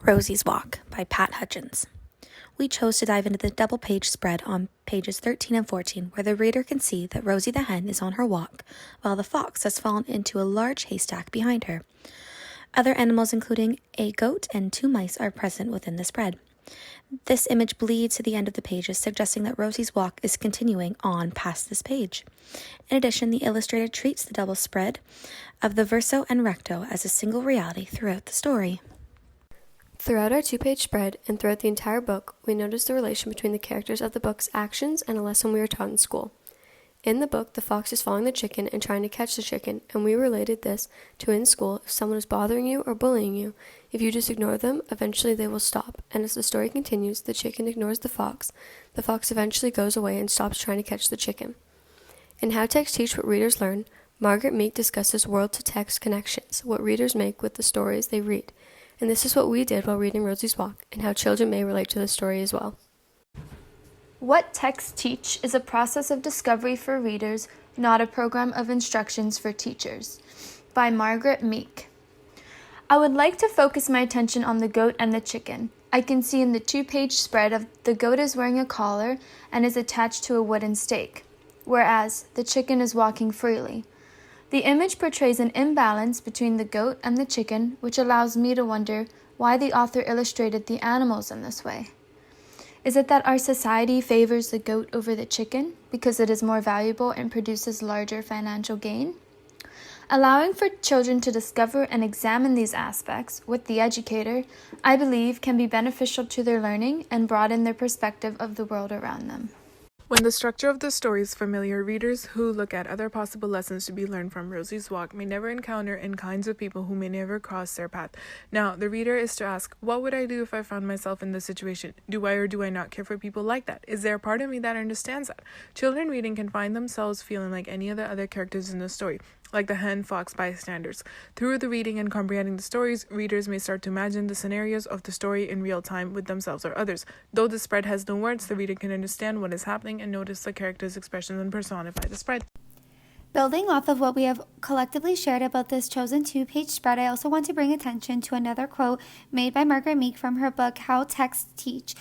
Rosie's Walk by Pat Hutchins. We chose to dive into the double-page spread on pages 13 and 14, where the reader can see that Rosie the hen is on her walk, while the fox has fallen into a large haystack behind her. Other animals, including a goat and 2 mice, are present within the spread. This image bleeds to the end of the pages, suggesting that Rosie's walk is continuing on past this page. In addition, the illustrator treats the double spread of the verso and recto as a single reality throughout the story. Throughout our 2-page spread and throughout the entire book, we notice the relation between the characters of the book's actions and a lesson we were taught in school. In the book, the fox is following the chicken and trying to catch the chicken, and we related this to in school: if someone is bothering you or bullying you, if you just ignore them, eventually they will stop. And as the story continues, the chicken ignores the fox eventually goes away and stops trying to catch the chicken. In How Texts Teach What Readers Learn, Margaret Meek discusses world-to-text connections, what readers make with the stories they read. And this is what we did while reading Rosie's Walk, and how children may relate to the story as well. What Texts Teach is a process of discovery for readers, not a program of instructions for teachers. By Margaret Meek. I would like to focus my attention on the goat and the chicken. I can see in the 2-page spread of the goat is wearing a collar and is attached to a wooden stake, whereas the chicken is walking freely. The image portrays an imbalance between the goat and the chicken, which allows me to wonder why the author illustrated the animals in this way. Is it that our society favors the goat over the chicken because it is more valuable and produces larger financial gain? Allowing for children to discover and examine these aspects with the educator, I believe, can be beneficial to their learning and broaden their perspective of the world around them. When the structure of the story is familiar, readers who look at other possible lessons to be learned from Rosie's Walk may never encounter in kinds of people who may never cross their path. Now, the reader is to ask, what would I do if I found myself in this situation? Do I or do I not care for people like that? Is there a part of me that understands that? Children reading can find themselves feeling like any of the other characters in the story, like the hen, fox, bystanders. Through the reading and comprehending the stories, readers may start to imagine the scenarios of the story in real time with themselves or others. Though the spread has no words, the reader can understand what is happening and notice the characters' expressions and personify the spread. Building off of what we have collectively shared about this chosen 2-page spread, I also want to bring attention to another quote made by Margaret Meek from her book, How Texts Teach.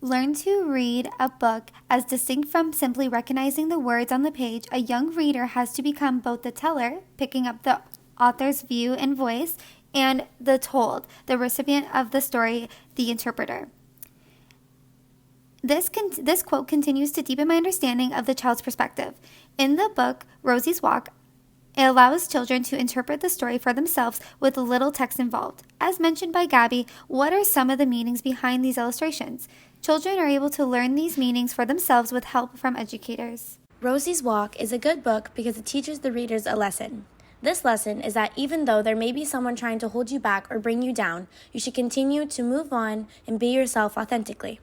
Learn to read a book as distinct from simply recognizing the words on the page. A young reader has to become both the teller, picking up the author's view and voice, and the told, the recipient of the story, the interpreter. This quote continues to deepen my understanding of the child's perspective. In the book, Rosie's Walk, it allows children to interpret the story for themselves with little text involved. As mentioned by Gabby, what are some of the meanings behind these illustrations? Children are able to learn these meanings for themselves with help from educators. Rosie's Walk is a good book because it teaches the readers a lesson. This lesson is that even though there may be someone trying to hold you back or bring you down, you should continue to move on and be yourself authentically.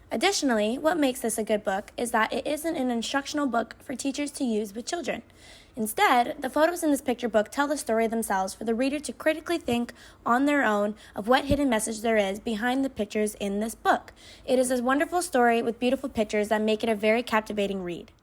Additionally, what makes this a good book is that it isn't an instructional book for teachers to use with children. Instead, the photos in this picture book tell the story themselves for the reader to critically think on their own of what hidden message there is behind the pictures in this book. It is a wonderful story with beautiful pictures that make it a very captivating read.